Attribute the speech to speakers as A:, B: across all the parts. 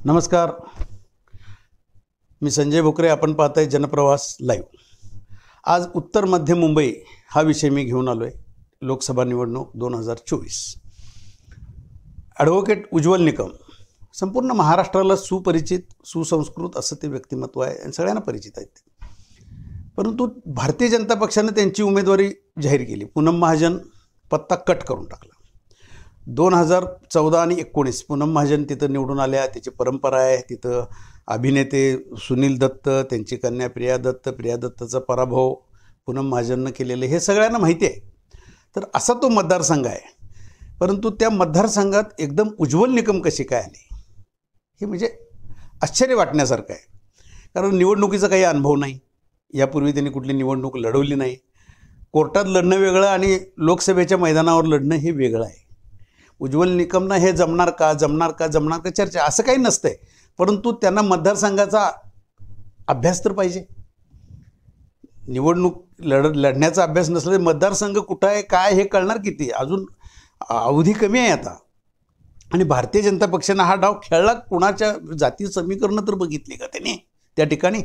A: नमस्कार, मी संजय भोकरे. आपण पाहताय जनप्रवास लाईव्ह. आज उत्तर मध्य मुंबई हा विषय मी घेऊन आलो आहे. लोकसभा निवडणूक 2024. ॲडव्होकेट उज्ज्वल निकम संपूर्ण महाराष्ट्राला सुपरिचित, सुसंस्कृत असं ते व्यक्तिमत्व आहे आणि सगळ्यांना परिचित आहेत. परंतु भारतीय जनता पक्षाने त्यांची उमेदवारी जाहीर केली. पूनम महाजन पत्ता कट करून टाकला. 2014 आणि 19 पूनम महाजन तिथं निवडून आल्या. त्याची परंपरा आहे. तिथं अभिनेते सुनील दत्त, त्यांची कन्या प्रिया दत्तचा पराभव पूनम महाजननं केलेलं हे सगळ्यांना माहिती आहे. तर असा तो मतदारसंघ आहे. परंतु त्या मतदारसंघात एकदम उज्ज्वल निकम कशी काय आली हे म्हणजे आश्चर्य वाटण्यासारखं आहे. कारण निवडणुकीचा काही अनुभव नाही. यापूर्वी त्यांनी कुठली निवडणूक लढवली नाही. कोर्टात लढणं वेगळं आणि लोकसभेच्या मैदानावर लढणं हे वेगळं आहे. उज्ज्वल निकमना हे जमणार का चर्चा असं काही नसतंय. परंतु त्यांना मतदारसंघाचा अभ्यास तर पाहिजे. निवडणूक लढण्याचा अभ्यास नसला तर मतदारसंघ कुठं आहे काय हे कळणार किती. अजून अवधी कमी आहे आता. आणि भारतीय जनता पक्षानं हा डाव खेळला. कुणाच्या जाती समीकरणं तर बघितली का त्यांनी त्या ठिकाणी.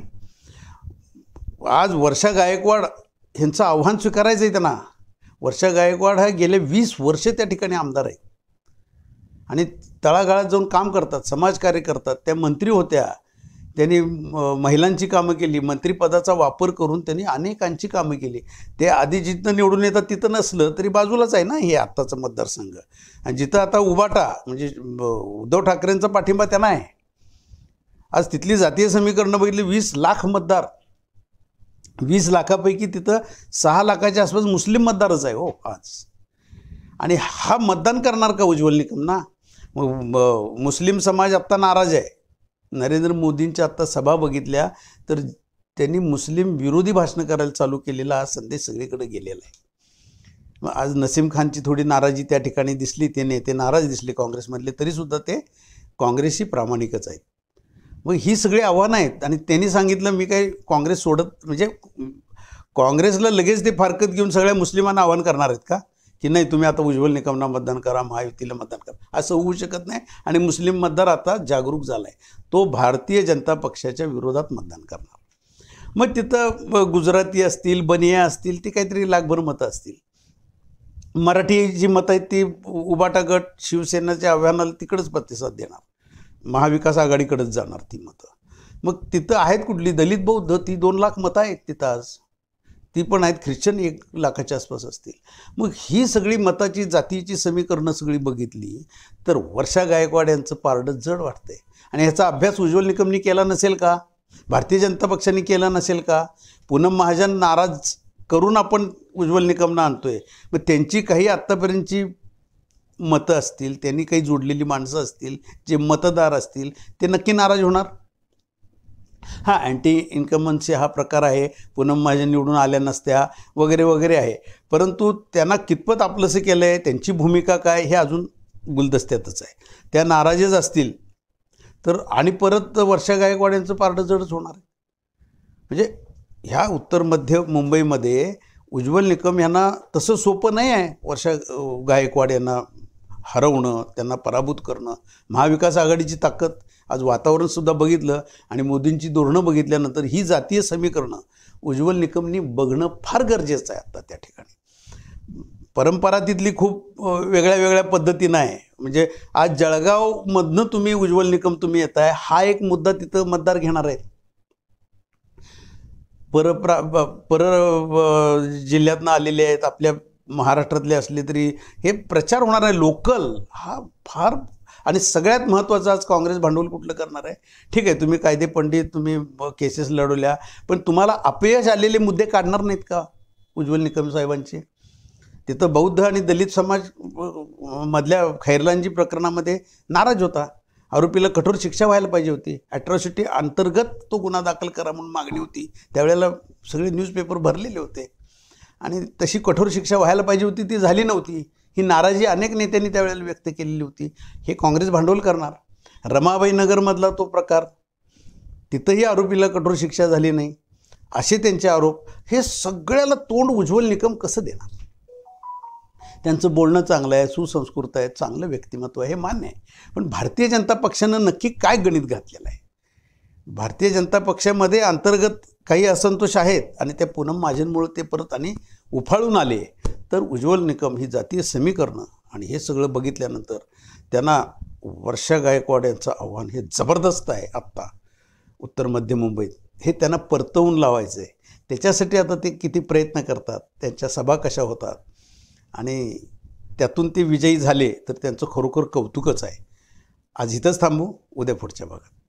A: आज वर्षा गायकवाड यांचं आव्हान स्वीकारायचं आहे त्यांना. वर्षा गायकवाड हा गेले 20 वर्ष त्या ठिकाणी आमदार आहे आणि तळागाळात जाऊन काम करतात, समाजकार्य करतात. त्या मंत्री होत्या, त्यांनी महिलांची कामं केली. मंत्रिपदाचा वापर करून त्यांनी अनेकांची कामं केली. ते आधी जिथं निवडून येतात तिथं नसलं तरी बाजूलाच आहे ना हे आत्ताचा मतदारसंघ. आणि जिथं आता उबाटा म्हणजे उद्धव ठाकरेंचा पाठिंबा त्यांना आहे. आज तिथली जातीय समीकरणं बघितली. 20 लाख मतदार, 20 लाखापैकी तिथं 6 लाखाच्या आसपास मुस्लिम मतदारच आहे हो आज. आणि हा मतदान करणार का उज्ज्वल निकम ना. मुस्लिम समाज आत्ता नाराज आहे. नरेंद्र मोदींच्या आत्ता सभा बघितल्या तर त्यांनी मुस्लिम विरोधी भाषणं करायला चालू केलेला हा संदेश सगळीकडे गेलेला आहे. मग आज नसीम खानची थोडी नाराजी त्या ठिकाणी दिसली. ते नेते नाराज दिसले काँग्रेसमधले, तरीसुद्धा ते काँग्रेसशी प्रामाणिकच आहेत. मग ही सगळी आव्हानं आहेत. आणि त्यांनी सांगितलं मी काही काँग्रेस सोडत म्हणजे काँग्रेसला लगेच ते फारकत घेऊन सगळ्या मुस्लिमांना आव्हान करणार आहेत का की नाही तुम्ही आता उज्ज्वल निकमना मतदान करा, महायुतीला मतदान करा. असं होऊ शकत नाही. आणि मुस्लिम मतदार आता जागरूक झाला आहे. तो भारतीय जनता पक्षाच्या विरोधात मतदान करणार. मग तिथं गुजराती असतील, बनिया असतील, ती काहीतरी लाखभर मतं असतील. मराठी जी मतं आहेत ती उबाटा गट शिवसेनेच्या आव्हानाला तिकडंच प्रतिसाद देणार. महाविकास आघाडीकडेच जाणार ती मतं. मग तिथं आहेत कुठली दलित बौद्ध, ती 2 लाख मतं आहेत तिथं आज. ती पण आहेत. ख्रिश्चन 1 लाखाच्या आसपास असतील. मग ही सगळी मताची जातीची समीकरणं सगळी बघितली तर वर्षा गायकवाड यांचं पारडं जड वाटतंय. आणि ह्याचा अभ्यास उज्ज्वल निकमनी केला नसेल का, भारतीय जनता पक्षाने केला नसेल का. पूनम महाजन नाराज करून आपण उज्ज्वल निकमना आणतोय. मग त्यांची काही आत्तापर्यंतची मतं असतील, त्यांनी काही जोडलेली माणसं असतील, जे मतदार असतील, ते नक्की नाराज होणार. हा अँटी इन्कमन्सी हा प्रकार आहे. पूनम महाजन निवडून आल्या नसत्या वगैरे वगैरे आहे. परंतु त्यांना कितपत आपलंसं केलं आहे, त्यांची भूमिका काय हे अजून गुलदस्त्यातच आहे. त्या नाराजच असतील तर आणि परत वर्षा गायकवाड यांचं पारडं जडच होणार आहे. म्हणजे ह्या उत्तर मध्य मुंबईमध्ये उज्ज्वल निकम यांना तसं सोपं नाही आहे. वर्षा गायकवाड यांना हरवणं, त्यांना पराभूत करणं. महाविकास आघाडीची ताकद आज वातावरणसुद्धा बघितलं आणि मोदींची धोरणं बघितल्यानंतर ही जातीय समीकरणं उज्ज्वल निकमनी बघणं फार गरजेचं आहे. आता त्या ठिकाणी परंपरा तिथली खूप वेगळ्या वेगळ्या पद्धतीनं आहे. म्हणजे आज जळगावमधनं तुम्ही उज्ज्वल निकम तुम्ही येत आहे, हा एक मुद्दा तिथं मतदार घेणार आहेत. पर जिल्ह्यातनं आलेले आहेत, आपल्या महाराष्ट्रातले असले तरी हे प्रचार होणार आहे. लोकल हा फार. आणि सगळ्यात महत्त्वाचं आज काँग्रेस भांडवल कुठलं करणार आहे. ठीक आहे, तुम्ही कायदे पंडित, तुम्ही केसेस लढवल्या, पण तुम्हाला अपयश आलेले मुद्दे काढणार नाहीत का उज्ज्वल निकम साहेबांचे. तिथं बौद्ध आणि दलित समाज मधल्या खैरलांजी प्रकरणामध्ये नाराज होता. आरोपीला कठोर शिक्षा व्हायला पाहिजे होती. ॲट्रॉसिटी अंतर्गत तो गुन्हा दाखल करा म्हणून मागणी होती. त्यावेळेला सगळे न्यूजपेपर भरलेले होते आणि तशी कठोर शिक्षा व्हायला पाहिजे होती, ती झाली नव्हती. ही नाराजी अनेक नेत्यांनी त्यावेळेला व्यक्त केलेली होती. हे काँग्रेस भांडवल करणार. रमाबाई नगरमधला तो प्रकार, तिथंही आरोपीला कठोर शिक्षा झाली नाही, असे त्यांचे आरोप. हे सगळ्याला तोंड उज्ज्वल निकम कसं देणार. त्यांचं बोलणं चांगलं आहे, सुसंस्कृत आहे, चांगलं व्यक्तिमत्व आहे, हे मान्य आहे. पण भारतीय जनता पक्षानं नक्की काय गणित घातलेलं आहे? भारतीय जनता पक्षामध्ये अंतर्गत काही असंतोष आहेत आणि त्या पूनम महाजनमुळे ते परत आणि उफाळून आले. तर उज्ज्वल निकम ही जातीय समीकरणं आणि हे सगळं बघितल्यानंतर त्यांना वर्षा गायकवाड यांचं आव्हान हे जबरदस्त आहे. आत्ता उत्तर मध्य मुंबईत हे त्यांना परतवून लावायचं आहे. त्याच्यासाठी आता ते किती प्रयत्न करतात, त्यांच्या सभा कशा होतात आणि त्यातून ते विजयी झाले तर त्यांचं खरोखर कौतुकच आहे. आज इथंच थांबू, उद्या पुढच्या भागात.